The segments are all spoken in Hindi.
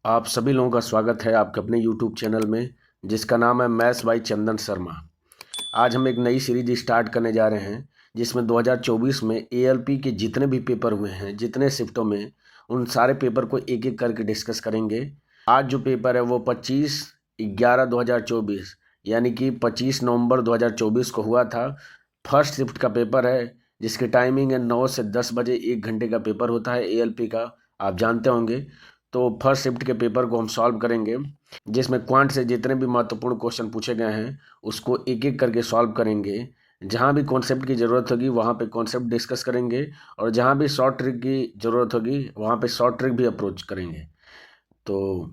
आप सभी लोगों का स्वागत है आपके अपने YouTube चैनल में जिसका नाम है मैथ्स बाय चंदन शर्मा। आज हम एक नई सीरीज स्टार्ट करने जा रहे हैं जिसमें 2024 में ALP के जितने भी पेपर हुए हैं, जितने शिफ्टों में, उन सारे पेपर को एक एक करके डिस्कस करेंगे। आज जो पेपर है वो 25/11/2024 यानी कि 25 नवंबर 2024 को हुआ था। फर्स्ट शिफ्ट का पेपर है जिसकी टाइमिंग है 9 से 10 बजे। 1 घंटे का पेपर होता है ALP का, आप जानते होंगे। तो फर्स्ट शिफ्ट के पेपर को हम सॉल्व करेंगे जिसमें क्वांट से जितने भी महत्वपूर्ण क्वेश्चन पूछे गए हैं उसको एक एक करके सॉल्व करेंगे। जहाँ भी कॉन्सेप्ट की ज़रूरत होगी वहाँ पे कॉन्सेप्ट डिस्कस करेंगे और जहाँ भी शॉर्ट ट्रिक की ज़रूरत होगी वहाँ पे शॉर्ट ट्रिक भी अप्रोच करेंगे। तो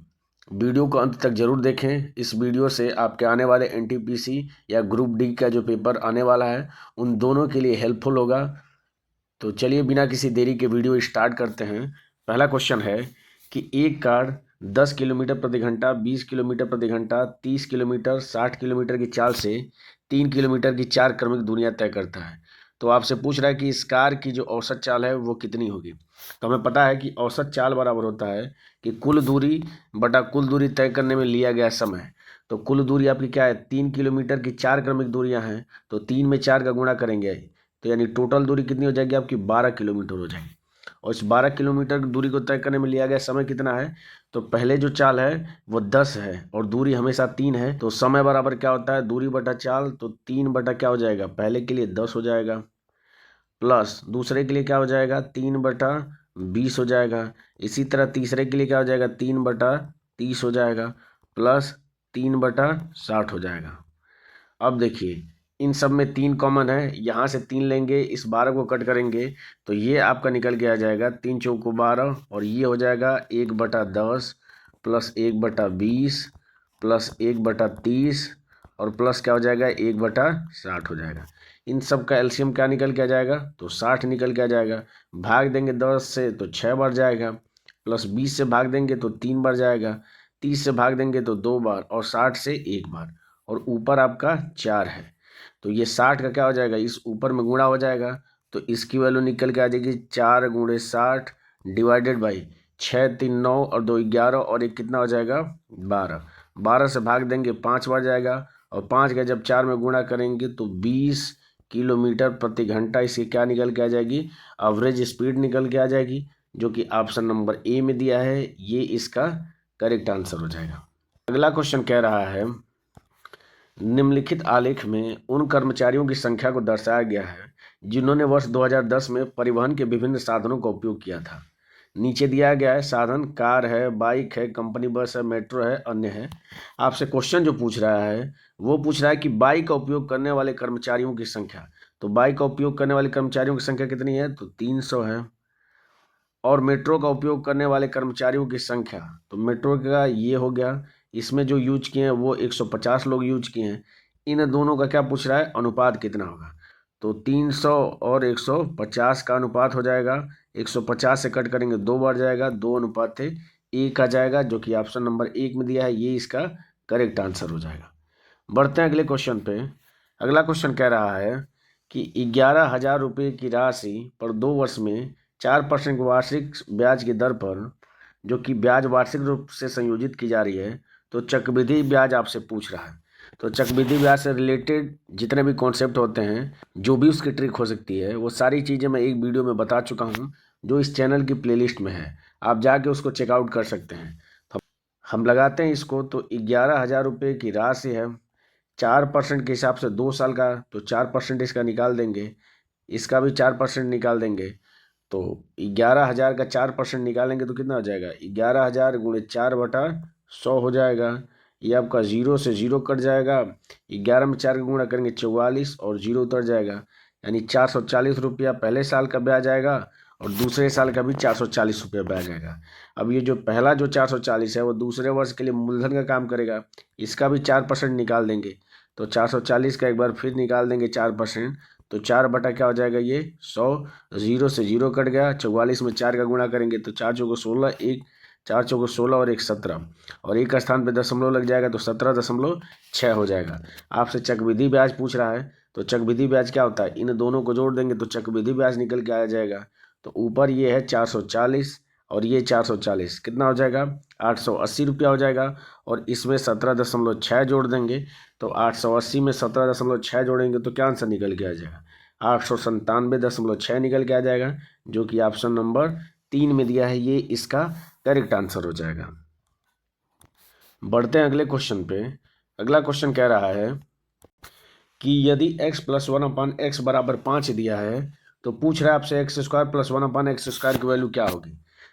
वीडियो को अंत तक जरूर देखें। इस वीडियो से आपके आने वाले NTPC या ग्रुप डी का जो पेपर आने वाला है उन दोनों के लिए हेल्पफुल होगा। तो चलिए बिना किसी देरी के वीडियो स्टार्ट करते हैं। पहला क्वेश्चन है कि एक कार 10 किलोमीटर प्रति घंटा, 20 किलोमीटर प्रति घंटा, 30 किलोमीटर, 60 किलोमीटर की चाल से 3 किलोमीटर की 4 क्रमिक दूरियां तय करता है। तो आपसे पूछ रहा है कि इस कार की जो औसत चाल है वो कितनी होगी। तो हमें पता है कि औसत चाल बराबर होता है कि कुल दूरी बटा कुल दूरी तय करने में लिया गया समय। तो कुल दूरी आपकी क्या है, 3 किलोमीटर की 4 क्रमिक दूरियां हैं, तो 3 में 4 का गुणा करेंगे तो यानी टोटल दूरी कितनी हो जाएगी आपकी, 12 किलोमीटर हो जाएगी। और इस 12 किलोमीटर की दूरी को तय करने में लिया गया समय कितना है, तो पहले जो चाल है वो 10 है और दूरी हमेशा 3 है। तो समय बराबर क्या होता है, दूरी बटा चाल, तो 3 बटा क्या हो जाएगा, पहले के लिए 10 हो जाएगा, प्लस दूसरे के लिए क्या हो जाएगा, 3/20 हो जाएगा। इसी तरह तीसरे के लिए क्या हो जाएगा, 3/30 हो जाएगा, प्लस 3/60 हो जाएगा। अब देखिए इन सब में 3 कॉमन है, यहाँ से 3 लेंगे, इस 12 को कट करेंगे तो ये आपका निकल के आ जाएगा 3 चौको 12 और ये हो जाएगा 1/10 प्लस 1/20 प्लस 1/30 और प्लस क्या हो जाएगा 1/60 हो जाएगा। इन सब का एलसीएम क्या निकल के आ जाएगा, तो 60 निकल के आ जाएगा। भाग देंगे 10 से तो 6 बार जाएगा, प्लस 20 से भाग देंगे तो 3 बार जाएगा, 30 से भाग देंगे तो 2 बार और 60 से 1 बार और ऊपर आपका 4 है। तो ये 60 का क्या हो जाएगा, इस ऊपर में गुणा हो जाएगा तो इसकी वैल्यू निकल के आ जाएगी 4 × 60 डिवाइडेड बाई 6 3 9 और 2 11 और एक कितना हो जाएगा 12। 12 से भाग देंगे 5 बार जाएगा और 5 का जब 4 में गुणा करेंगे तो 20 किलोमीटर प्रति घंटा। इसकी क्या निकल के आ जाएगी, एवरेज स्पीड निकल के आ जाएगी, जो कि ऑप्शन नंबर ए में दिया है। ये इसका करेक्ट आंसर हो जाएगा। अगला क्वेश्चन कह रहा है निम्नलिखित आलेख में उन कर्मचारियों की संख्या को दर्शाया गया है जिन्होंने वर्ष 2010 में परिवहन के विभिन्न साधनों का उपयोग किया था। नीचे दिया गया है साधन कार है, बाइक है, कंपनी बस है, मेट्रो है, अन्य है। आपसे क्वेश्चन जो पूछ रहा है वो पूछ रहा है कि बाइक का उपयोग करने वाले कर्मचारियों की संख्या। तो बाइक का उपयोग करने वाले कर्मचारियों की संख्या कितनी है, तो 300 है। और मेट्रो का उपयोग करने वाले कर्मचारियों की संख्या, तो मेट्रो का ये हो गया, इसमें जो यूज किए हैं वो 150 लोग यूज किए हैं। इन दोनों का क्या पूछ रहा है, अनुपात कितना होगा। तो 300 और 150 का अनुपात हो जाएगा, 150 से कट करेंगे 2 बार जाएगा, 2:1 आ जाएगा, जो कि ऑप्शन नंबर 1 में दिया है। ये इसका करेक्ट आंसर हो जाएगा। बढ़ते हैं अगले क्वेश्चन पे। अगला क्वेश्चन कह रहा है कि 11,000 रुपये की राशि पर 2 वर्ष में 4% वार्षिक ब्याज की दर पर, जो कि ब्याज वार्षिक रूप से संयोजित की जा रही है, तो चक्रवृद्धि ब्याज आपसे पूछ रहा है। तो चक्रवृद्धि ब्याज से रिलेटेड जितने भी कॉन्सेप्ट होते हैं, जो भी उसकी ट्रिक हो सकती है, वो सारी चीज़ें मैं एक वीडियो में बता चुका हूँ जो इस चैनल की प्लेलिस्ट में है। आप जाके उसको चेकआउट कर सकते हैं। तो हम लगाते हैं इसको, तो 11,000 रुपये की राशि है, 4% के हिसाब से 2 साल का, तो 4% इसका निकाल देंगे, इसका भी 4% निकाल देंगे। तो 11,000 का 4% निकालेंगे तो कितना हो जाएगा, 11,000 × 4/100 हो जाएगा। ये आपका 0 से 0 कट जाएगा, 11 में 4 का गुणा करेंगे 44 और 0 उतर जाएगा, यानी 440 रुपया पहले साल का ब्याज आएगा और दूसरे साल का भी 440 रुपया ब्याज आएगा। अब ये जो पहला जो 440 है वो दूसरे वर्ष के लिए मूलधन का काम करेगा, इसका भी 4% निकाल देंगे। तो 440 का एक बार फिर निकाल देंगे 4%, तो 4 बटा क्या हो जाएगा ये 100, 0 से 0 कट गया, 44 में 4 का गुणा करेंगे तो 4 चौको 16, 4 चौको 16 और 1 17 और एक स्थान पे दशमलव लग जाएगा तो 17.6 हो जाएगा। आपसे चक्रवृद्धि ब्याज पूछ रहा है, तो चक्रवृद्धि ब्याज क्या होता है, इन दोनों को जोड़ देंगे तो चक्रवृद्धि ब्याज निकल के आ जाएगा। तो ऊपर ये है 440 और ये 440, कितना हो जाएगा 880 रुपया हो जाएगा। और इसमें 17.6 जोड़ देंगे तो 880 में 17.6 जोड़ेंगे तो क्या आंसर निकल के आ जाएगा 897.6 निकल के आ जाएगा, जो कि ऑप्शन नंबर 3 में दिया है, ये इसका करेक्ट आंसर हो जाएगा। बढ़ते हैं अगले क्वेश्चन पे। अगला क्वेश्चन कह रहा है कि यदि x + 1/x बराबर 5 दिया है तो पूछ रहा है आपसे x² + 1/x² की वैल्यू क्या होगी।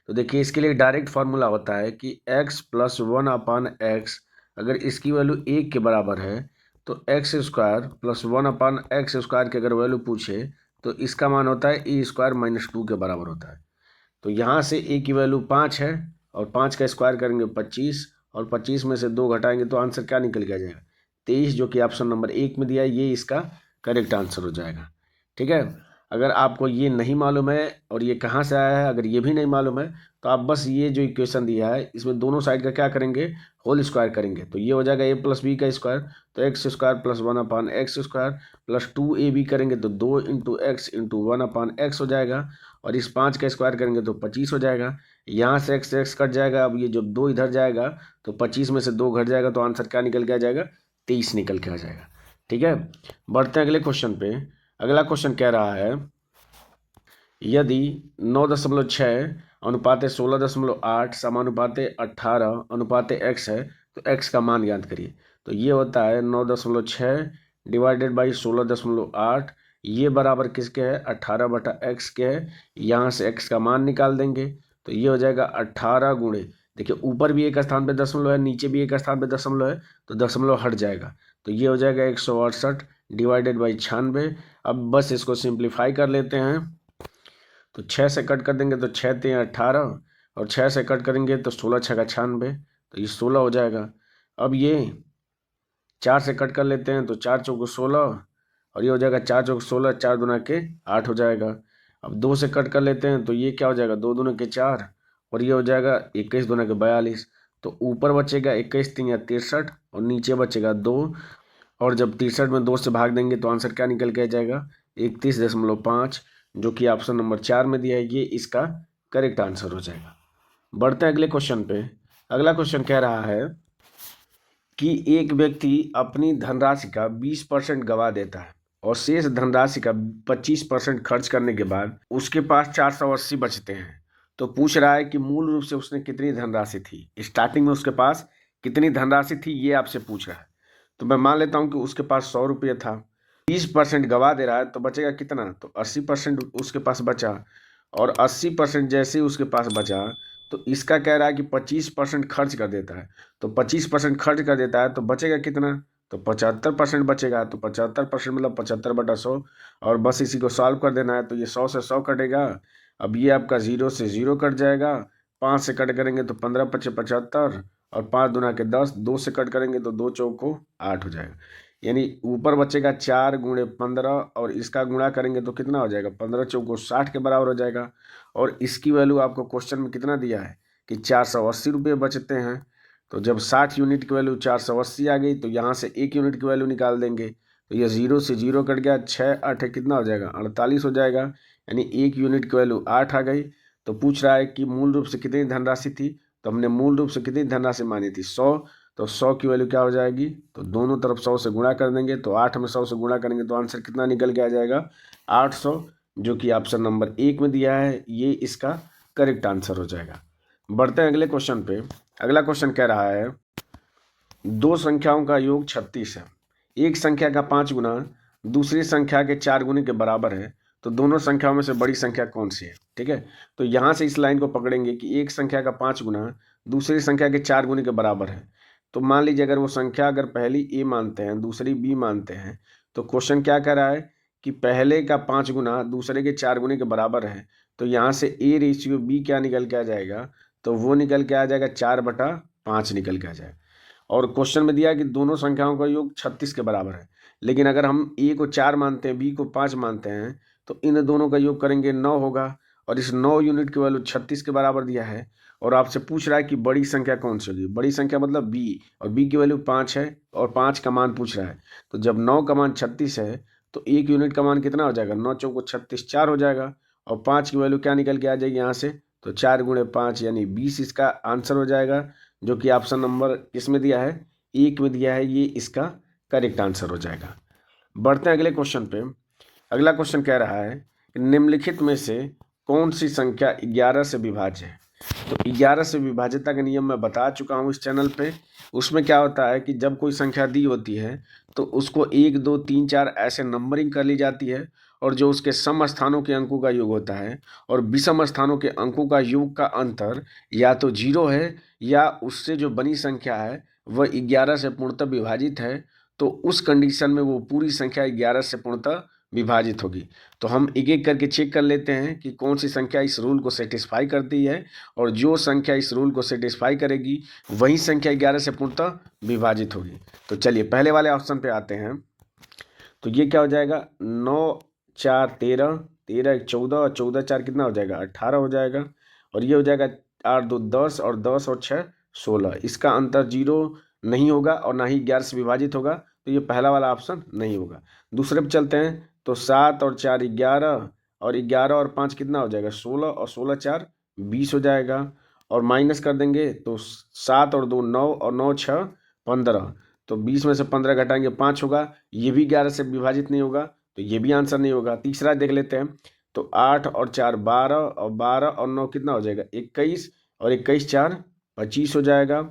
तो देखिए इसके लिए डायरेक्ट फार्मूला होता है कि x + 1/x अगर इसकी वैल्यू 1 के बराबर है तो x² + 1/x² की अगर वैल्यू पूछे तो इसका मान होता है a² - 2 के बराबर होता है। तो यहाँ से a की वैल्यू 5 है और 5 का स्क्वायर करेंगे 25 और 25 में से 2 घटाएंगे तो आंसर क्या निकल के आ जाएगा 23, जो कि ऑप्शन नंबर 1 में दिया है, ये इसका करेक्ट आंसर हो जाएगा। ठीक है, अगर आपको ये नहीं मालूम है और ये कहाँ से आया है, अगर ये भी नहीं मालूम है तो आप बस ये जो इक्वेशन दिया है इसमें दोनों साइड का क्या करेंगे होल स्क्वायर करेंगे तो ये हो जाएगा a + b का स्क्वायर, तो x² + 1/x² प्लस 2ab करेंगे तो 2 × x × 1/x हो जाएगा और इस 5 का स्क्वायर करेंगे तो 25 हो जाएगा। यहाँ से x कट जाएगा, अब ये जब 2 इधर जाएगा तो 25 में से 2 घट जाएगा तो आंसर क्या निकल के आ जाएगा 23 निकल के आ जाएगा। ठीक है, बढ़ते हैं अगले क्वेश्चन पे। अगला क्वेश्चन कह रहा है यदि 9.6 अनुपाते 16.8 समानुपाते 18 अनुपाते x है तो x का मान ज्ञात करिए। तो ये होता है 9.6 डिवाइडेड बाई 16.8, ये बराबर किसके है 18/x के है। यहाँ से x का मान निकाल देंगे तो ये हो जाएगा 18 गुणे, देखिए ऊपर भी एक स्थान पे दशमलव है, नीचे भी एक स्थान पे दशमलव है तो दशमलव हट जाएगा तो ये हो जाएगा 168 डिवाइडेड बाई 96। अब बस इसको सिंप्लीफाई कर लेते हैं तो 6 से कट कर देंगे तो 6 × 3 = 18 और 6 से कट करेंगे तो 16 × 6 = 96 तो ये 16 हो जाएगा। अब ये 4 से कट कर लेते हैं तो 4 × 4 = 16 और ये हो जाएगा 4 × 4 = 16, 4 दूना के 8 हो जाएगा। अब 2 से कट कर लेते हैं तो ये क्या हो जाएगा 2 दूना के 4 और ये हो जाएगा 21 दूना के 42, तो ऊपर बचेगा 21 × 3 = 63 और नीचे बचेगा 2 और जब 63 में 2 से भाग देंगे तो आंसर क्या निकल के आ जाएगा 31.5, जो कि ऑप्शन नंबर 4 में दिया है, ये इसका करेक्ट आंसर हो जाएगा। बढ़ते हैं अगले क्वेश्चन पे। अगला क्वेश्चन कह रहा है कि एक व्यक्ति अपनी धनराशि का 20% गवा देता है और शेष धनराशि का 25% खर्च करने के बाद उसके पास 480 बचते हैं। तो पूछ रहा है कि मूल रूप से उसने कितनी धनराशि थी, स्टार्टिंग में उसके पास कितनी धनराशि थी, ये आपसे पूछ रहा है। तो मैं मान लेता हूँ कि उसके पास 100 रुपये था, 20% गवा दे रहा है तो बचेगा कितना, तो 80% उसके पास बचा और 80% जैसे ही उसके पास बचा तो इसका कह रहा है कि 25% खर्च कर देता है। तो 25% खर्च कर देता है तो बचेगा कितना, तो 75% बचेगा। तो 75% मतलब 75/100 और बस इसी को सॉल्व कर देना है। तो ये 100 से 100 कटेगा, अब ये आपका 0 से 0 कट जाएगा, 5 से कट करेंगे तो 15 × 5 = 75 और 5 दूना के 10, 2 से कट करेंगे तो 2 चौको 8 हो जाएगा। यानी ऊपर बचेगा 4 × 15 और इसका गुणा करेंगे तो कितना हो जाएगा 15 चौको 60 के बराबर हो जाएगा। और इसकी वैल्यू आपको क्वेश्चन में कितना दिया है कि 480 रुपये बचते हैं। तो जब 60 यूनिट की वैल्यू 480 आ गई तो यहाँ से 1 यूनिट की वैल्यू निकाल देंगे तो ये 0 से 0 कट गया, 6 8 कितना हो जाएगा 48 हो जाएगा, यानी 1 यूनिट की वैल्यू 8 आ गई। तो पूछ रहा है कि मूल रूप से कितनी धनराशि थी, तो हमने मूल रूप से कितनी धनराशि मानी थी 100, तो 100 की वैल्यू क्या हो जाएगी, तो दोनों तरफ 100 से गुणा कर देंगे तो 8 में 100 से गुणा करेंगे तो आंसर कितना निकल के आ जाएगा 800, जो कि ऑप्शन नंबर 1 में दिया है, ये इसका करेक्ट आंसर हो जाएगा। बढ़ते हैं अगले क्वेश्चन पे। अगला क्वेश्चन कह रहा है दो संख्याओं का योग 36 है, एक संख्या का 5 गुना दूसरी संख्या के 4 गुने के बराबर है, तो दोनों संख्याओं में से बड़ी संख्या कौन सी है। ठीक है, तो यहाँ से इस लाइन को पकड़ेंगे कि एक संख्या का 5 गुना दूसरी संख्या के 4 गुने के बराबर है। तो मान लीजिए अगर वो संख्या अगर पहली a मानते हैं दूसरी b मानते हैं, तो क्वेश्चन क्या कह रहा है कि पहले का 5 गुना दूसरे के 4 गुने के बराबर है, तो यहाँ से a/b क्या निकल के आ जाएगा, तो वो निकल के आ जाएगा 4/5 निकल के आ जाएगा। और क्वेश्चन में दिया है कि दोनों संख्याओं का योग 36 के बराबर है, लेकिन अगर हम a को 4 मानते हैं b को 5 मानते हैं तो इन दोनों का योग करेंगे 9 होगा और इस 9 यूनिट की वैल्यू 36 के बराबर दिया है। और आपसे पूछ रहा है कि बड़ी संख्या कौन सी होगी, बड़ी संख्या मतलब b, और b की वैल्यू 5 है और 5 का मान पूछ रहा है। तो जब 9 का मान 36 है तो 1 यूनिट का मान कितना हो जाएगा, 9 चौको 36 4 हो जाएगा और 5 की वैल्यू क्या निकल के आ जाएगी यहाँ से तो 4 गुणे 5 यानी 20 इसका आंसर हो जाएगा, जो कि ऑप्शन नंबर किसमें दिया है, 1 में दिया है, ये इसका करेक्ट आंसर हो जाएगा। बढ़ते हैं अगले क्वेश्चन पे। अगला क्वेश्चन कह रहा है कि निम्नलिखित में से कौन सी संख्या 11 से विभाज्य है। तो 11 से विभाज्यता का नियम मैं बता चुका हूँ इस चैनल पे। उसमें क्या होता है कि जब कोई संख्या दी होती है तो उसको 1 2 3 4 ऐसे नंबरिंग कर ली जाती है, और जो उसके सम स्थानों के अंकों का योग होता है और विषम स्थानों के अंकों का योग का अंतर या तो 0 है या उससे जो बनी संख्या है वह 11 से पूर्णतः विभाजित है, तो उस कंडीशन में वो पूरी संख्या 11 से पूर्णतः विभाजित होगी। तो हम एक एक करके चेक कर लेते हैं कि कौन सी संख्या इस रूल को सेटिस्फाई करती है, और जो संख्या इस रूल को सेटिस्फाई करेगी वही संख्या 11 से पूर्णतः विभाजित होगी। तो चलिए पहले वाले ऑप्शन पे आते हैं। तो ये क्या हो जाएगा, 9 4 13, 13 1 14 और 14 4 कितना हो जाएगा, 18 हो जाएगा। और ये हो जाएगा 8 2 10 और 10 और 6 16। इसका अंतर 0 नहीं होगा और ना ही 11 से विभाजित होगा, तो ये पहला वाला ऑप्शन नहीं होगा। दूसरे पे चलते हैं। तो 7 और 4 11, और 11 और 5 कितना हो जाएगा, 16 और 16 4 20 हो जाएगा। और माइनस कर देंगे तो 7 और 2 9 और 9 6 15, तो 20 में से 15 घटाएंगे 5 होगा। ये भी 11 से विभाजित नहीं होगा, तो ये भी आंसर नहीं होगा। तीसरा देख लेते हैं। तो 8 और 4 12 और 12 और 9 कितना हो जाएगा, 21, और 21 4 25 हो जाएगा।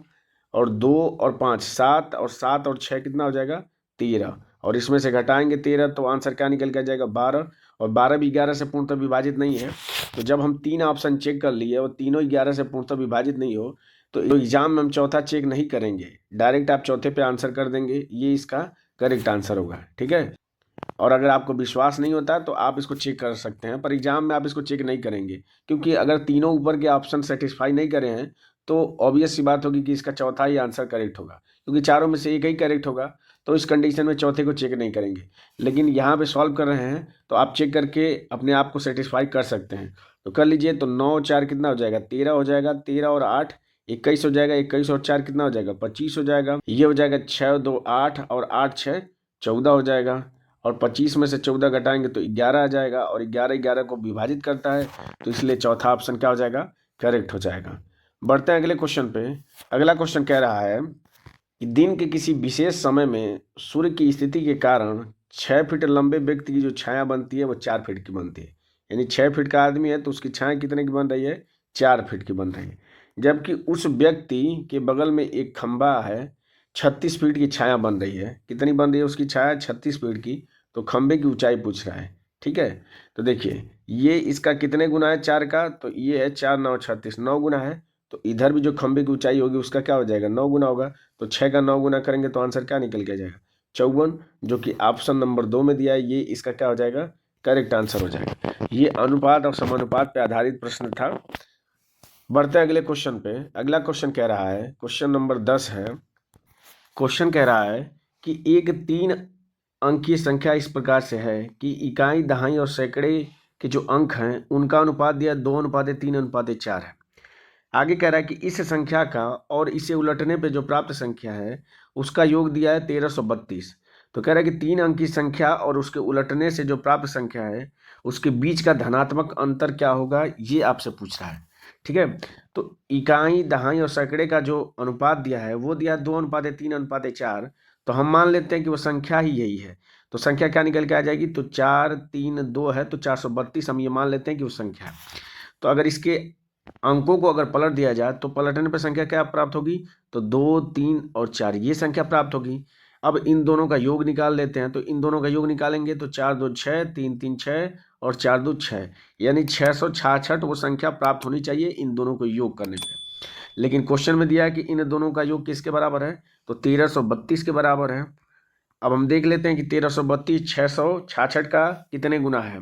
और 2 और 5 7, और 7 और 6 कितना हो जाएगा, 13, और इसमें से घटाएंगे 13 तो आंसर क्या निकल के आ जाएगा, 12। और 12 भी 11 से पूर्णतः विभाजित नहीं है। तो जब हम 3 ऑप्शन चेक कर लिए और तीनों 11 से पूर्णतः विभाजित नहीं हो, तो एग्जाम में हम चौथा चेक नहीं करेंगे, डायरेक्ट आप चौथे पे आंसर कर देंगे, ये इसका करेक्ट आंसर होगा। ठीक है। और अगर आपको विश्वास नहीं होता तो आप इसको चेक कर सकते हैं, पर एग्जाम में आप इसको चेक नहीं करेंगे, क्योंकि अगर तीनों ऊपर के ऑप्शन सेटिस्फाई नहीं करे हैं तो ऑब्वियस सी बात होगी कि इसका चौथा ही आंसर करेक्ट होगा, क्योंकि चारों में से एक ही करेक्ट होगा। तो इस कंडीशन में चौथे को चेक नहीं करेंगे। लेकिन यहाँ पे सॉल्व कर रहे हैं तो आप चेक करके अपने आप को सेटिस्फाई कर सकते हैं। तो कर लीजिए। तो 9 4 कितना हो जाएगा, 13 हो जाएगा। 13 और 8 21 हो जाएगा। 21 और 4 कितना हो जाएगा, 25 हो जाएगा। ये हो जाएगा 6 2 8 और 8 6 14 हो जाएगा। और 25 में से 14 घटाएंगे तो 11 आ जाएगा, और 11 11 को विभाजित करता है, तो इसलिए चौथा ऑप्शन क्या हो जाएगा, करेक्ट हो जाएगा। बढ़ते हैं अगले क्वेश्चन पे। अगला क्वेश्चन कह रहा है कि दिन के किसी विशेष समय में सूर्य की स्थिति के कारण 6 फीट लंबे व्यक्ति की जो छाया बनती है वो 4 फीट की बनती है। यानी 6 फीट का आदमी है तो उसकी छाया कितने की बन रही है, 4 फीट की बन रही है। जबकि उस व्यक्ति के बगल में एक खंभा है, 36 फीट की छाया बन रही है। कितनी बन रही है उसकी छाया, 36 फीट की। तो खंभे की ऊंचाई पूछ रहा है। ठीक है। तो देखिए ये इसका कितने गुना है 4 का, तो ये है 4 9 36, 9 गुना है। तो इधर भी जो खंभे की ऊंचाई होगी उसका क्या हो जाएगा, 9 गुना होगा। तो 6 का 9 गुना करेंगे तो आंसर क्या निकल के जाएगा, 54, जो कि ऑप्शन नंबर 2 में दिया है, ये इसका क्या हो जाएगा, करेक्ट आंसर हो जाएगा। ये अनुपात और समानुपात पे आधारित प्रश्न था। बढ़ते हैं अगले क्वेश्चन पे। अगला क्वेश्चन कह रहा है, क्वेश्चन नंबर 10 है। क्वेश्चन कह रहा है कि एक 3 अंकीय संख्या इस प्रकार से है कि इकाई, दहाई और सैकड़े के जो अंक हैं उनका अनुपात दिया 2:3:4 है। आगे कह रहा है कि इस संख्या का और इसे उलटने पे जो प्राप्त संख्या है उसका योग दिया है 1332। तो कह रहा है कि 3 अंक की संख्या और उसके उलटने से जो प्राप्त संख्या है उसके बीच का धनात्मक अंतर क्या होगा, ये आपसे पूछ रहा है। ठीक है। तो इकाई, दहाई और सैकड़े का जो अनुपात दिया है वो दिया 2:3:4। तो हम मान लेते हैं कि वो संख्या ही यही है। तो संख्या क्या निकल के आ जाएगी, तो 4 3 2 है, तो 432 हम ये मान लेते हैं कि वो संख्या है। तो अगर इसके अंकों को अगर पलट दिया जाए तो पलटने पर संख्या क्या प्राप्त होगी, तो 2 3 और 4 ये संख्या प्राप्त होगी। अब इन दोनों का योग निकाल लेते हैं। तो इन दोनों का योग निकालेंगे तो 4 2 6, 3 3 6 और 4 2 6, यानी 666 वो संख्या प्राप्त होनी चाहिए इन दोनों को योग करने पे। लेकिन क्वेश्चन में दिया है कि इन दोनों का योग किसके बराबर है, तो 1332 के बराबर है। अब हम देख लेते हैं कि 1332 666 का कितने गुना है।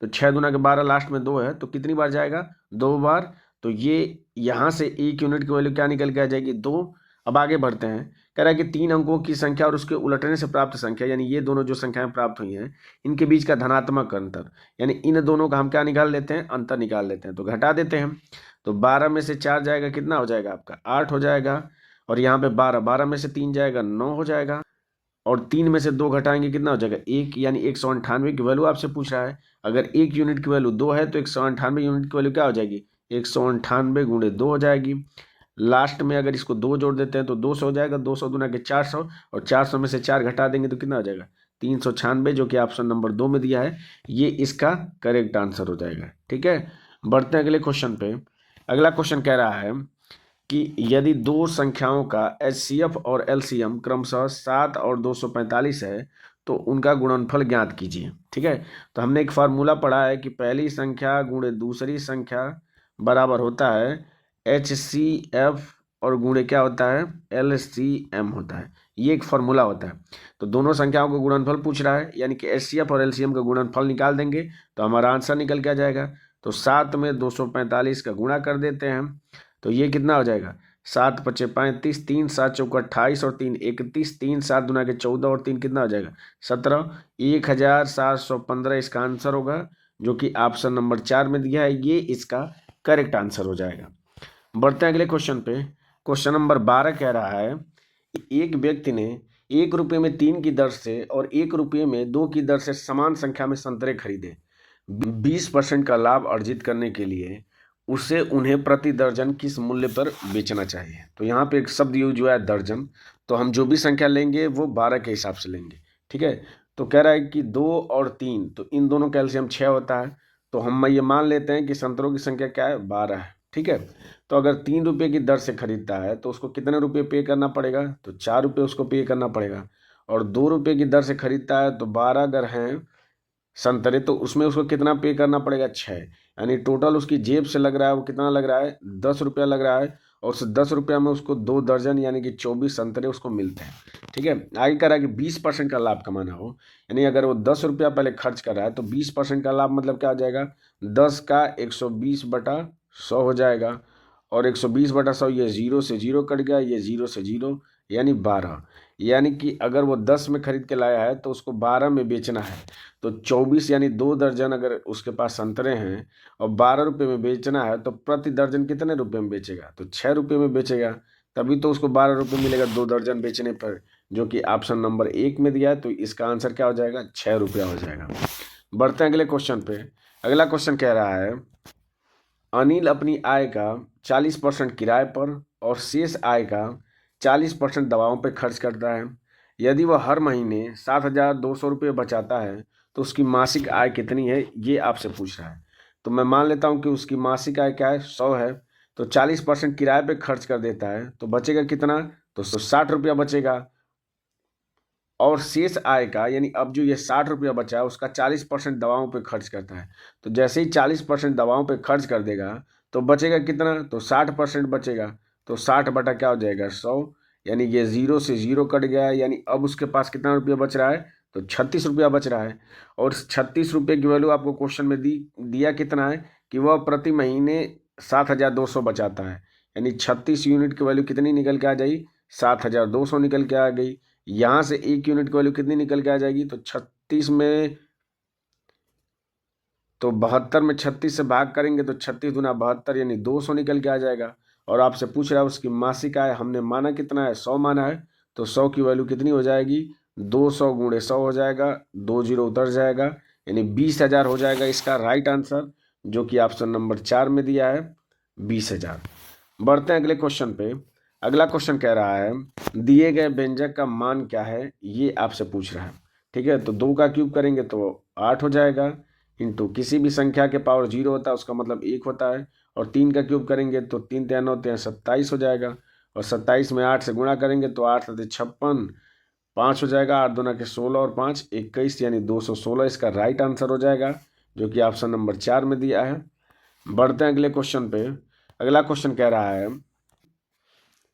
तो 6 गुना के 12, लास्ट में 2 है, तो कितनी बार जाएगा, 2 बार। तो ये यहाँ से 1 यूनिट की वैल्यू क्या निकल के आ जाएगी, 2। अब आगे बढ़ते हैं। कह रहा है कि 3 अंकों की संख्या और उसके उलटने से प्राप्त संख्या, यानी ये दोनों जो संख्याएं प्राप्त हुई हैं इनके बीच का धनात्मक अंतर, यानी इन दोनों का हम क्या निकाल लेते हैं, अंतर निकाल लेते हैं। तो घटा देते हैं। तो 12 में से 4 जाएगा, कितना हो जाएगा आपका, 8 हो जाएगा। और यहाँ पे 12 में से 3 जाएगा, 9 हो जाएगा। और 3 में से 2 घटाएंगे, कितना हो जाएगा, 1, यानी 198 की वैल्यू आपसे पूछ रहा है। अगर 1 यूनिट की वैल्यू 2 है तो 198 यूनिट की वैल्यू क्या हो जाएगी, 198 गुणे 2 हो जाएगी। लास्ट में अगर इसको 2 जोड़ देते हैं तो 200 हो जाएगा, 200 दूना के 400, और 400 में से 4 घटा देंगे तो कितना हो जाएगा 396, जो कि ऑप्शन नंबर 2 में दिया है, ये इसका करेक्ट आंसर हो जाएगा। ठीक है, बढ़ते हैं अगले क्वेश्चन पे। अगला क्वेश्चन कह रहा है कि यदि दो संख्याओं का HCF और LCM क्रमशः 7 और 245 है तो उनका गुणनफल ज्ञात कीजिए। ठीक है, तो हमने एक फार्मूला पढ़ा है कि पहली संख्या गुणे दूसरी संख्या बराबर होता है HCF और गुणे क्या होता है LCM होता है। ये एक फार्मूला होता है। तो दोनों संख्याओं का गुणनफल पूछ रहा है, यानी कि HCF और LCM का गुणनफल निकाल देंगे तो हमारा आंसर निकल के आ जाएगा। तो 7 में 245 का गुणा कर देते हैं, तो ये कितना हो जाएगा 7 पचे 35, 3 7 चौका 28 और 3 31, 3 7 दुना के 14 और 3 कितना हो जाएगा 17, 1715 इसका आंसर होगा, जो कि ऑप्शन नंबर 4 में दिया है, ये इसका करेक्ट आंसर हो जाएगा। बढ़ते हैं अगले क्वेश्चन पे। क्वेश्चन नंबर 12 कह रहा है एक व्यक्ति ने 1 रुपये में 3 की दर से और 1 रुपये में 2 की दर से समान संख्या में संतरे खरीदे। 20% का लाभ अर्जित करने के लिए उसे उन्हें प्रति दर्जन किस मूल्य पर बेचना चाहिए। तो यहाँ पे एक शब्द यूज हुआ है दर्जन, तो हम जो भी संख्या लेंगे वो 12 के हिसाब से लेंगे। ठीक है, तो कह रहा है कि 2 और 3, तो इन दोनों का एलसीएम 6 होता है, तो हम ये मान लेते हैं कि संतरों की संख्या क्या है 12 है। ठीक है, तो अगर 3 रुपये की दर से खरीदता है तो उसको कितने रुपये पे करना पड़ेगा, तो 4 रुपये उसको पे करना पड़ेगा। और 2 रुपये की दर से खरीदता है तो 12 अगर हैं संतरे तो उसमें उसको कितना पे करना पड़ेगा 6, यानी टोटल उसकी जेब से लग रहा है वो कितना लग रहा है 10 रुपया लग रहा है, और उस 10 रुपया में उसको 2 दर्जन यानी कि 24 संतरे उसको मिलते हैं। ठीक है, आगे कह रहा है कि 20% का लाभ कमाना हो, यानी अगर वो 10 रुपया पहले खर्च कर रहा है तो 20% का लाभ मतलब क्या हो जाएगा 10 का 120/100 हो जाएगा, और 120/100 ये 0 से 0 कट गया, ये 0 से 0 यानी 12, यानी कि अगर वो 10 में खरीद के लाया है तो उसको 12 में बेचना है, तो 24 यानी 2 दर्जन अगर उसके पास संतरे हैं और 12 रुपये में बेचना है तो प्रति दर्जन कितने रुपये में बेचेगा, तो 6 रुपये में बेचेगा, तभी तो उसको 12 रुपये मिलेगा 2 दर्जन बेचने पर, जो कि ऑप्शन नंबर 1 में दिया है, तो इसका आंसर क्या हो जाएगा 6 रुपया हो जाएगा। बढ़ते हैं अगले क्वेश्चन पे। अगला क्वेश्चन कह रहा है अनिल अपनी आय का 40% किराए पर और शेष आय का 40% दवाओं पर खर्च करता है। यदि वह हर महीने 7,200 रुपये बचाता है तो उसकी मासिक आय कितनी है, ये आपसे पूछ रहा है। तो मैं मान लेता हूँ कि उसकी मासिक आय क्या है 100 है, तो 40% किराए पे खर्च कर देता है तो बचेगा कितना, तो 60 रुपया बचेगा। और शेष आय का यानी अब जो ये 60 रुपया बचा है उसका 40% दवाओं पे खर्च करता है, तो जैसे ही 40% दवाओं पे खर्च कर देगा तो बचेगा कितना, तो 60% बचेगा, तो 60 बटा क्या हो जाएगा 100, यानी ये 0 से 0 कट गया, यानी अब उसके पास कितना रुपया बच रहा है, तो 36 रुपया बच रहा है। और 36 रुपये की वैल्यू आपको क्वेश्चन में दिया कितना है कि वह प्रति महीने 7,200 बचाता है, यानी 36 यूनिट की वैल्यू कितनी निकल के आ जाएगी 7,200 निकल के आ गई। यहाँ से 1 यूनिट की वैल्यू कितनी निकल के आ जाएगी, तो 36 में तो 72 में 36 से भाग करेंगे तो 36 दूना 72 यानी 200 निकल के आ जाएगा। और आपसे पूछ रहा है उसकी मासिक आय, हमने माना कितना है 100 माना है, तो 100 की वैल्यू कितनी हो जाएगी 200 गुणे 100 हो जाएगा, 2 जीरो उतर जाएगा, यानी 20,000 हो जाएगा इसका राइट आंसर, जो कि ऑप्शन नंबर 4 में दिया है 20,000। बढ़ते हैं अगले क्वेश्चन पे। अगला क्वेश्चन कह रहा है दिए गए व्यंजक का मान क्या है, ये आपसे पूछ रहा है। ठीक है, तो 2 का क्यूब करेंगे तो 8 हो जाएगा, इंटू किसी भी संख्या के पावर 0 होता है उसका मतलब 1 होता है, और 3 का क्यूब करेंगे तो 3 3 9 3 27 हो जाएगा, और 27 में 8 से गुणा करेंगे तो 8 7 56 5 हो जाएगा, 8 दूना के 16 और 5 21 यानी 216 इसका राइट आंसर हो जाएगा, जो कि ऑप्शन नंबर 4 में दिया है। बढ़ते हैं अगले क्वेश्चन पे। अगला क्वेश्चन कह रहा है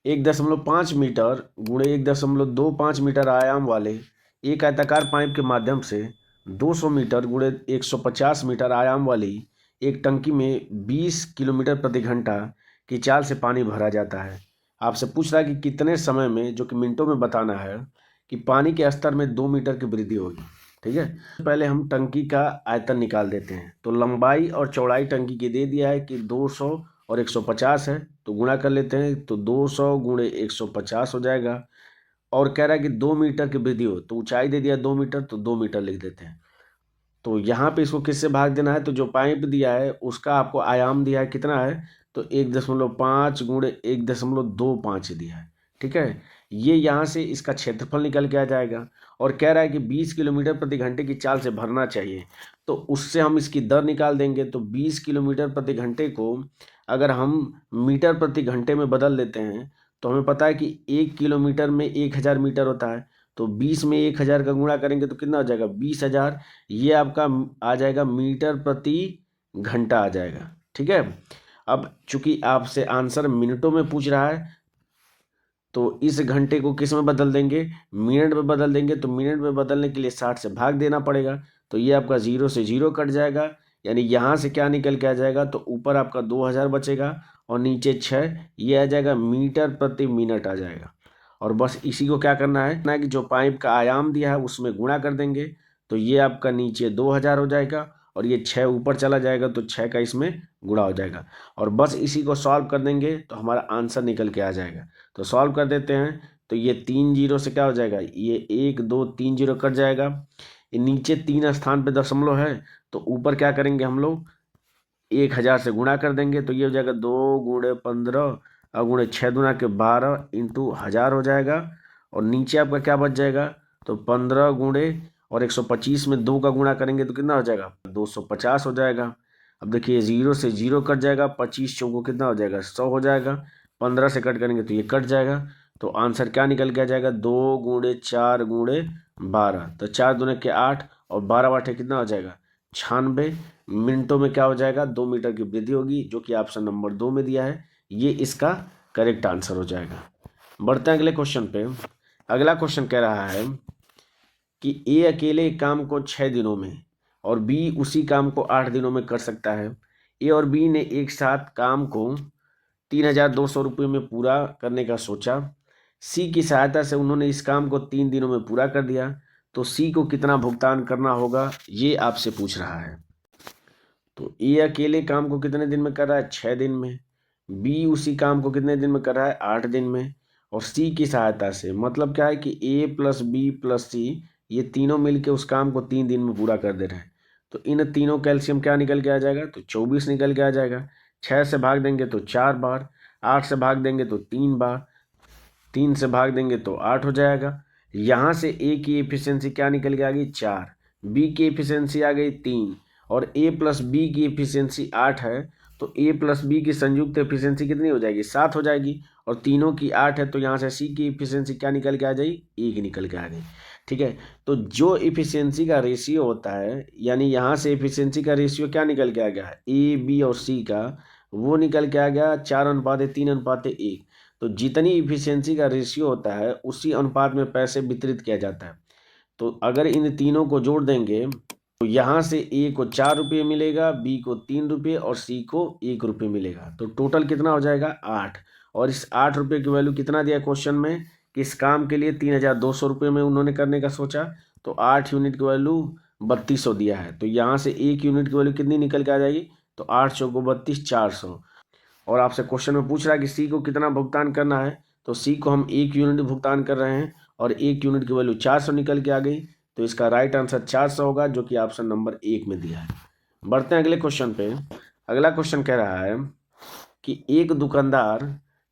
1.5 मीटर गुणे 1.25 मीटर आयाम वाले एक आयताकार पाइप के माध्यम से 200 मीटर गुणे 150 मीटर आयाम वाली एक टंकी में 20 किलोमीटर प्रति घंटा की चाल से पानी भरा जाता है। आपसे पूछ रहा है कि कितने समय में, जो कि मिनटों में बताना है, कि पानी के स्तर में 2 मीटर की वृद्धि होगी। ठीक है, पहले हम टंकी का आयतन निकाल देते हैं। तो लंबाई और चौड़ाई टंकी की दे दिया है कि 200 और 150 है, तो गुणा कर लेते हैं, तो 200 गुणे 150 हो जाएगा। और कह रहा है कि 2 मीटर की वृद्धि हो, तो ऊंचाई दे दिया 2 मीटर, तो 2 मीटर लिख देते हैं। तो यहाँ पे इसको किससे भाग देना है, तो जो पाइप दिया है उसका आपको आयाम दिया है कितना है, तो 1.5 गुणे 1.25 दिया है। ठीक है, ये यहाँ से इसका क्षेत्रफल निकल के आ जाएगा और कह रहा है कि 20 किलोमीटर प्रति घंटे की चाल से भरना चाहिए। तो उससे हम इसकी दर निकाल देंगे। तो 20 किलोमीटर प्रति घंटे को अगर हम मीटर प्रति घंटे में बदल देते हैं तो हमें पता है कि 1 किलोमीटर में 1000 मीटर होता है। तो 20 में 1000 का गुणा करेंगे तो कितना हो जाएगा, 20,000। ये आपका आ जाएगा मीटर प्रति घंटा आ जाएगा। ठीक है, अब चूंकि आपसे आंसर मिनटों में पूछ रहा है तो इस घंटे को किस में बदल देंगे, मिनट में बदल देंगे। तो मिनट में बदलने के लिए 60 से भाग देना पड़ेगा। तो ये आपका 0 से 0 कट जाएगा, यानी यहाँ से क्या निकल के आ जाएगा, तो ऊपर आपका 2000 बचेगा और नीचे 6, ये आ जाएगा मीटर प्रति मिनट आ जाएगा। और बस इसी को क्या करना है ना कि जो पाइप का आयाम दिया है उसमें गुणा कर देंगे। तो ये आपका नीचे 2000 हो जाएगा और ये 6 ऊपर चला जाएगा तो 6 का इसमें गुणा हो जाएगा। और बस इसी को सॉल्व कर देंगे तो हमारा आंसर निकल के आ जाएगा। तो सॉल्व कर देते हैं। तो ये 3 जीरो से क्या हो जाएगा, ये 1 2 3 जीरो कट जाएगा। ये नीचे 3 स्थान पे दशमलव है तो ऊपर क्या करेंगे हम लोग, 1000 से गुणा कर देंगे। तो ये हो जाएगा 2 गुणे 15 और गुणे 6 दूना के 12 इंटू 1000 हो जाएगा। और नीचे आपका क्या बच जाएगा, तो 15 गुणे और 125 में 2 का गुणा करेंगे तो कितना हो जाएगा, 250 हो जाएगा। अब देखिए 0 से 0 कट जाएगा, 25 चौको कितना हो जाएगा, 100 हो जाएगा। 15 से कट करेंगे तो ये कट जाएगा। तो आंसर क्या निकल के आ जाएगा, 2 गुणे 4 गुणे 12। तो 4 दूने के 8 और 12 बाटे कितना हो जाएगा, 96 मिनटों में क्या हो जाएगा, 2 मीटर की वृद्धि होगी, जो कि ऑप्शन नंबर 2 में दिया है। ये इसका करेक्ट आंसर हो जाएगा। बढ़ते हैं अगले क्वेश्चन पे। अगला क्वेश्चन कह रहा है कि ए अकेले एक काम को 6 दिनों में और बी उसी काम को 8 दिनों में कर सकता है। ए और बी ने एक साथ काम को 3200 रुपये में पूरा करने का सोचा। सी की सहायता से उन्होंने इस काम को 3 दिनों में पूरा कर दिया। तो सी को कितना भुगतान करना होगा, ये आपसे पूछ रहा है। तो ए अकेले काम को कितने दिन में कर रहा है, 6 दिन में। बी उसी काम को कितने दिन में कर रहा है, 8 दिन में। और सी की सहायता से मतलब क्या है कि ए प्लस बी प्लस सी ये तीनों मिलके उस काम को 3 दिन में पूरा कर दे रहे हैं। तो इन तीनों कैल्शियम क्या निकल के आ जाएगा, तो 24 निकल के आ जाएगा। 6 से भाग देंगे तो 4 बार, 8 से भाग देंगे तो 3 बार, 3 से भाग देंगे तो 8 हो जाएगा। यहाँ से ए की एफिशिएंसी क्या निकल के आ गई, 4, बी की एफिशिएंसी आ गई 3 और ए प्लस बी की एफिशिएंसी 8 है। तो ए प्लस बी की संयुक्त एफिशिएंसी कितनी हो जाएगी, 7 हो जाएगी। और तीनों की 8 है तो यहाँ से सी की एफिशिएंसी क्या निकल के आ जाएगी, 1 निकल के आ गई। ठीक है, तो जो एफिशिएंसी का रेशियो होता है, यानी यहाँ से एफिशिएंसी का रेशियो क्या निकल के आ गया है, ए बी और सी का, वो निकल के आ गया 4:3:1। तो जितनी इफिशियंसी का रेशियो होता है उसी अनुपात में पैसे वितरित किया जाता है। तो अगर इन तीनों को जोड़ देंगे तो यहाँ से ए को 4 रुपये मिलेगा, बी को 3 रुपये और सी को 1 रुपये मिलेगा। तो टोटल कितना हो जाएगा, 8। और इस 8 रुपये की वैल्यू कितना दिया क्वेश्चन में, कि इस काम के लिए 3200 रुपये में उन्होंने करने का सोचा। तो 8 यूनिट की वैल्यू 3200 दिया है। तो यहाँ से 1 यूनिट की वैल्यू कितनी निकल के आ जाएगी, तो 8 चौको 32, 400। और आपसे क्वेश्चन में पूछ रहा है कि सी को कितना भुगतान करना है। तो सी को हम 1 यूनिट भुगतान कर रहे हैं और 1 यूनिट की वैल्यू 400 निकल के आ गई। तो इसका राइट आंसर 400 होगा, जो कि ऑप्शन नंबर 1 में दिया है। बढ़ते हैं अगले क्वेश्चन पे। अगला क्वेश्चन कह रहा है कि एक दुकानदार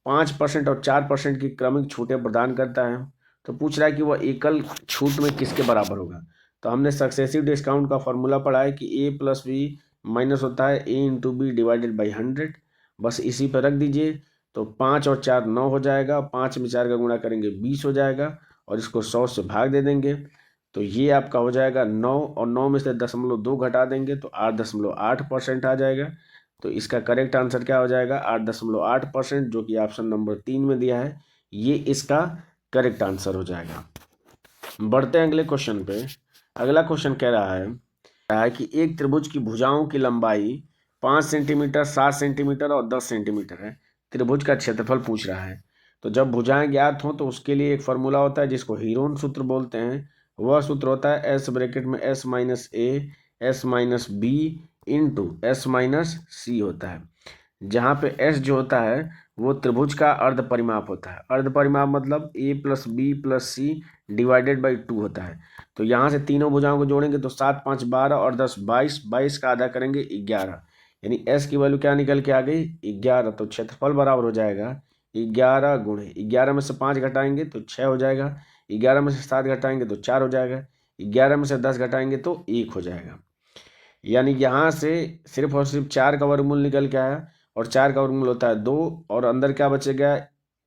5% और 4% की क्रमिक छूटें प्रदान करता है। तो पूछ रहा है कि वह एकल छूट में किसके बराबर होगा। तो हमने सक्सेसिव डिस्काउंट का फॉर्मूला पढ़ा है कि ए प्लस बी माइनस होता है ए इंटू बी डिवाइडेड बाई 100। बस इसी पर रख दीजिए। तो 5 और 4 9 हो जाएगा, 5 में 4 का गुणा करेंगे 20 हो जाएगा और इसको 100 से भाग दे देंगे। तो ये आपका हो जाएगा 9 और 9 में से 0.2 घटा देंगे तो 8.8% आ जाएगा। तो इसका करेक्ट आंसर क्या हो जाएगा, 8.8%, जो कि ऑप्शन नंबर 3 में दिया है। ये इसका करेक्ट आंसर हो जाएगा। बढ़ते हैं अगले क्वेश्चन पे। अगला क्वेश्चन कह रहा है कि एक त्रिभुज की भुजाओं की लंबाई 5 सेंटीमीटर, 7 सेंटीमीटर और 10 सेंटीमीटर है। त्रिभुज का क्षेत्रफल पूछ रहा है। तो जब भुजाएं ज्ञात हों तो उसके लिए एक फार्मूला होता है जिसको हीरोन सूत्र बोलते हैं। वह सूत्र होता है एस ब्रैकेट में S minus A S minus B into S minus C होता है। जहाँ पे एस जो होता है वो त्रिभुज का अर्ध परिमाप होता है। अर्ध परिमाप मतलब a+b+c डिवाइडेड बाई 2 होता है। तो यहाँ से तीनों भुजाओं को जोड़ेंगे तो 7 5 12 और 10 22, 22 का आधा करेंगे 11, यानी s की वैल्यू क्या निकल के आ गई 11। तो क्षेत्रफल बराबर हो जाएगा 11 गुणे 11 में से 5 घटाएंगे तो 6 हो जाएगा, 11 में से 7 घटाएंगे तो 4 हो जाएगा, 11 में से 10 घटाएंगे तो 1 हो जाएगा। यानी यहाँ से सिर्फ और सिर्फ 4 का वर्गमूल निकल के आया, और 4 का वर्गमूल होता है 2, और अंदर क्या बचेगा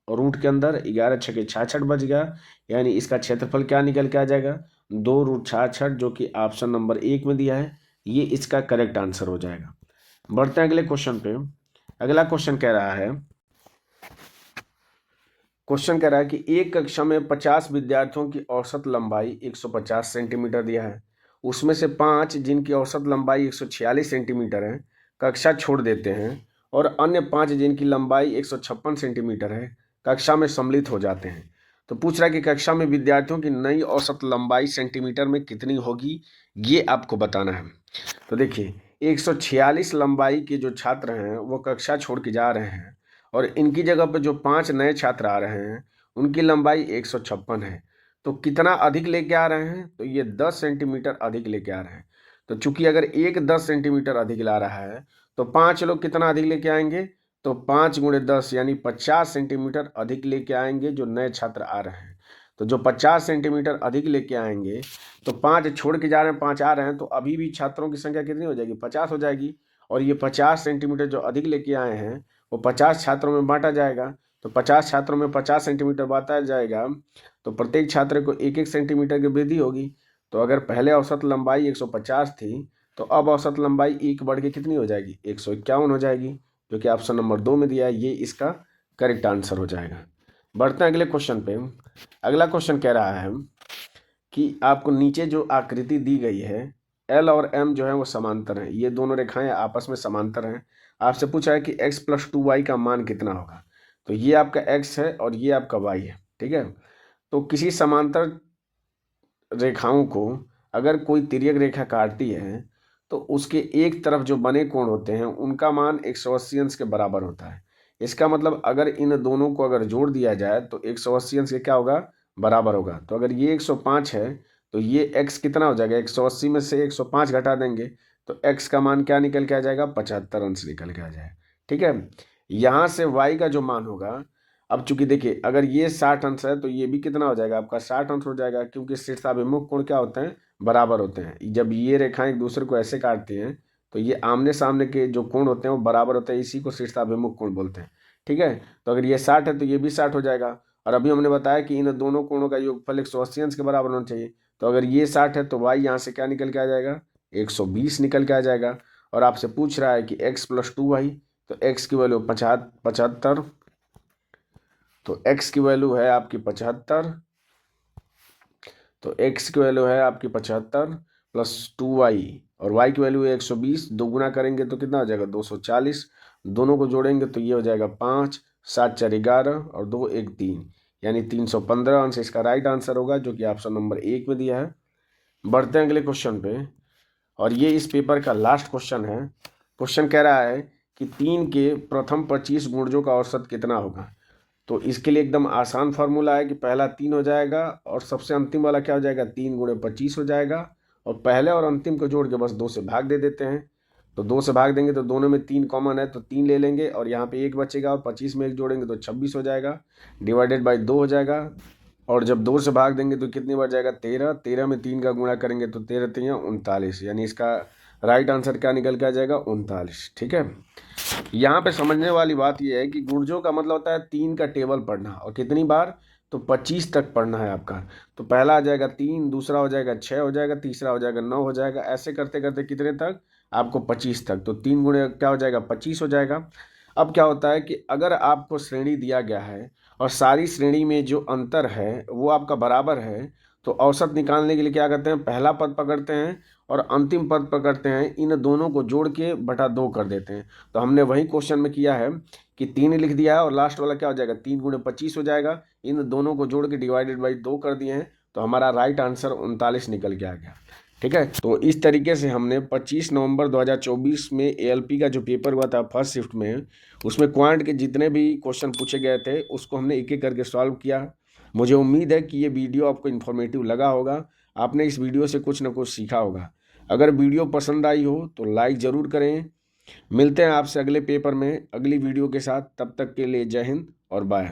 रूट के अंदर 11 छके 66 बच गया। यानी इसका क्षेत्रफल क्या निकल के आ जाएगा 2√66, जो कि ऑप्शन नंबर 1 में दिया है। ये इसका करेक्ट आंसर हो जाएगा। बढ़ते हैं अगले क्वेश्चन पे। अगला क्वेश्चन कह रहा है कि एक कक्षा में 50 विद्यार्थियों की औसत लंबाई 150 सेंटीमीटर दिया है, उसमें से 5 जिनकी औसत लंबाई 146 सेंटीमीटर है कक्षा छोड़ देते हैं, और अन्य 5 जिनकी लंबाई 156 सेंटीमीटर है कक्षा में सम्मिलित हो जाते हैं। तो पूछ रहा है कि कक्षा में विद्यार्थियों की नई औसत लंबाई सेंटीमीटर में कितनी होगी, ये आपको बताना है। तो देखिए 146 लंबाई के जो छात्र हैं वो कक्षा छोड़ के जा रहे हैं, और इनकी जगह पर जो 5 नए छात्र आ रहे हैं उनकी लंबाई 156 है। तो कितना अधिक लेके आ रहे हैं, तो ये 10 सेंटीमीटर अधिक लेके आ रहे हैं। तो चूंकि अगर एक 10 सेंटीमीटर अधिक ला रहा है तो 5 लोग कितना अधिक लेके आएंगे, तो 5 गुणे 10 यानी 50 सेंटीमीटर अधिक लेके आएंगे जो नए छात्र आ रहे हैं। तो जो 50 सेंटीमीटर अधिक लेके आएंगे, तो 5 छोड़ के जा रहे हैं 5 आ रहे हैं, तो अभी भी छात्रों की संख्या कितनी हो जाएगी 50 हो जाएगी। और ये 50 सेंटीमीटर जो अधिक लेके आए हैं वो 50 छात्रों में बांटा जाएगा। तो 50 छात्रों में 50 सेंटीमीटर बांटा जाएगा, तो प्रत्येक छात्र को 1-1 सेंटीमीटर की वृद्धि होगी। तो अगर पहले औसत लंबाई 150 थी, तो अब औसत लंबाई 1 बढ़ के कितनी हो जाएगी 151 हो जाएगी, जो कि ऑप्शन नंबर 2 में दिया है। ये इसका करेक्ट आंसर हो जाएगा। बढ़ते हैं अगले क्वेश्चन पे। अगला क्वेश्चन कह रहा है कि आपको नीचे जो आकृति दी गई है L और M जो है वो समांतर हैं, ये दोनों रेखाएं आपस में समांतर हैं। आपसे पूछा है कि x + 2y का मान कितना होगा। तो ये आपका x है और ये आपका y है, ठीक है। तो किसी समांतर रेखाओं को अगर कोई तिर्यक रेखा काटती है तो उसके एक तरफ जो बने कोण होते हैं उनका मान 180 अंश के बराबर होता है। इसका मतलब अगर इन दोनों को अगर जोड़ दिया जाए तो 180 अंश के क्या होगा बराबर होगा। तो अगर ये 105 है तो ये x कितना हो जाएगा 180 में से 105 घटा देंगे तो x का मान क्या निकल के आ जाएगा 75 अंश निकल के आ जाएगा, ठीक है। यहाँ से y का जो मान होगा, अब चूंकि देखिए अगर ये 60 अंश है तो ये भी कितना हो जाएगा आपका 60 अंश हो जाएगा, क्योंकि शीर्षाभिमुख कोण क्या होते हैं बराबर होते हैं। जब ये रेखाएं एक दूसरे को ऐसे काटती हैं तो ये आमने सामने के जो कोण होते हैं वो बराबर होते हैं, इसी को शीर्षाभिमुख कोण बोलते हैं, ठीक है। तो अगर ये 60 है तो ये भी 60 हो जाएगा, और अभी हमने बताया कि इन दोनों कोणों का योगफल 180 अंश के बराबर होना चाहिए। तो अगर ये 60 है तो y यहाँ से क्या निकल के आ जाएगा 120 निकल के आ जाएगा। और आपसे पूछ रहा है कि x + 2y, तो x की वैल्यू 75, तो x की वैल्यू है आपकी 75, तो x की वैल्यू है आपकी 75 + 2y, और y की वैल्यू है 120। दो गुना करेंगे तो कितना हो जाएगा 240, दोनों को जोड़ेंगे तो ये हो जाएगा 5, 7 4 11 और 2 1 3, यानी 315 अंश इसका राइट आंसर होगा, जो कि ऑप्शन नंबर 1 में दिया है। बढ़ते हैं अगले क्वेश्चन पे, और ये इस पेपर का लास्ट क्वेश्चन है। क्वेश्चन कह रहा है कि 3 के प्रथम 25 गुणजों का औसत कितना होगा। तो इसके लिए एकदम आसान फार्मूला है कि पहला 3 हो जाएगा और सबसे अंतिम वाला क्या हो जाएगा 3 × 25 हो जाएगा, और पहले और अंतिम को जोड़ के बस 2 से भाग दे देते हैं। तो 2 से भाग देंगे तो दोनों में 3 कॉमन है तो 3 ले लेंगे, और यहाँ पे 1 बचेगा, और 25 में 1 जोड़ेंगे तो 26 हो जाएगा, डिवाइडेड बाई 2 हो जाएगा। और जब 2 से भाग देंगे तो कितनी बार जाएगा 13, 13 में 3 का गुणा करेंगे तो 13 3 39, यानी इसका राइट आंसर क्या निकल के आ जाएगा 39, ठीक है। यहाँ पे समझने वाली बात यह है कि गुणजों का मतलब होता है 3 का टेबल पढ़ना, और कितनी बार तो 25 तक पढ़ना है आपका। तो पहला आ जाएगा 3, दूसरा हो जाएगा 6 हो जाएगा, तीसरा हो जाएगा 9 हो जाएगा, ऐसे करते करते कितने तक आपको 25 तक। तो 3 गुणे क्या हो जाएगा 25 हो जाएगा। अब क्या होता है कि अगर आपको श्रेणी दिया गया है और सारी श्रेणी में जो अंतर है वो आपका बराबर है, तो औसत निकालने के लिए क्या करते हैं पहला पद पकड़ते हैं और अंतिम पद पकड़ते हैं, इन दोनों को जोड़ के बटा 2 कर देते हैं। तो हमने वही क्वेश्चन में किया है कि 3 लिख दिया है और लास्ट वाला क्या हो जाएगा 3 × 25 हो जाएगा, इन दोनों को जोड़ के डिवाइडेड बाई 2 कर दिए हैं, तो हमारा राइट आंसर 39 निकल के आ गया, ठीक है। तो इस तरीके से हमने 25 नवंबर 2024 में एएलपी का जो पेपर हुआ था फर्स्ट शिफ्ट में, उसमें क्वांट के जितने भी क्वेश्चन पूछे गए थे उसको हमने एक एक करके सॉल्व किया। मुझे उम्मीद है कि ये वीडियो आपको इन्फॉर्मेटिव लगा होगा, आपने इस वीडियो से कुछ ना कुछ सीखा होगा। अगर वीडियो पसंद आई हो तो लाइक ज़रूर करें। मिलते हैं आपसे अगले पेपर में अगली वीडियो के साथ, तब तक के लिए जय हिंद और बाय।